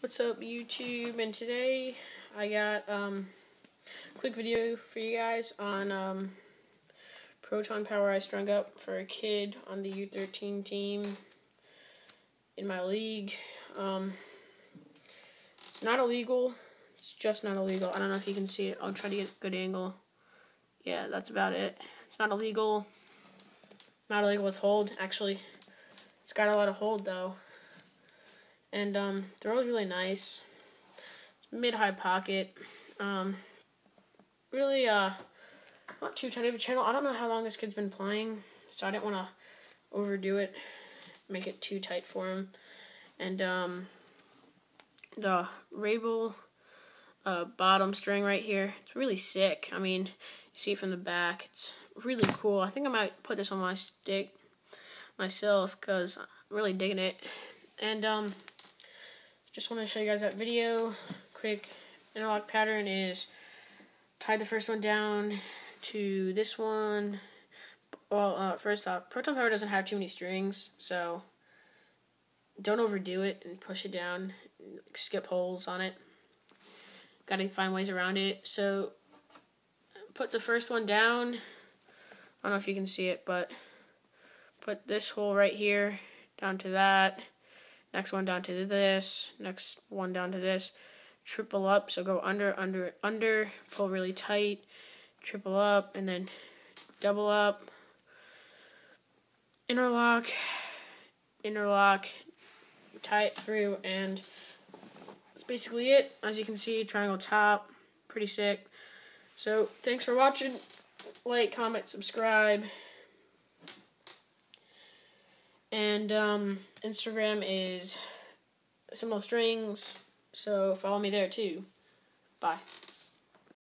What's up, YouTube? And today I got a quick video for you guys on proton power I strung up for a kid on the U13 team in my league. It's not illegal. It's just not illegal. I don't know if you can see it. I'll try to get a good angle. Yeah, that's about it. It's not illegal. Not illegal with hold. Actually, it's got a lot of hold though. And throw is really nice. Mid-high pocket. Really not too tight of a channel. I don't know how long this kid's been playing, so I didn't want to overdo it, make it too tight for him. And the Rabel bottom string right here, it's really sick. I mean, you see it from the back. It's really cool. I think I might put this on my stick myself because I'm really digging it. And just want to show you guys that video. Quick interlock pattern is tie the first one down to this one. Well, first off, proton power doesn't have too many strings, so don't overdo it and push it down. Skip holes on it. Got to find ways around it. So put the first one down. I don't know if you can see it, but put this hole right here down to that. Next one down to this. Next one down to this. Triple up, so go under, under, under. Pull really tight. Triple up, and then double up. Interlock. Interlock. Tie it through, and that's basically it. As you can see, triangle top. Pretty sick. So, thanks for watching. Like, comment, subscribe. And Instagram is Symbol Strings, so follow me there too. Bye.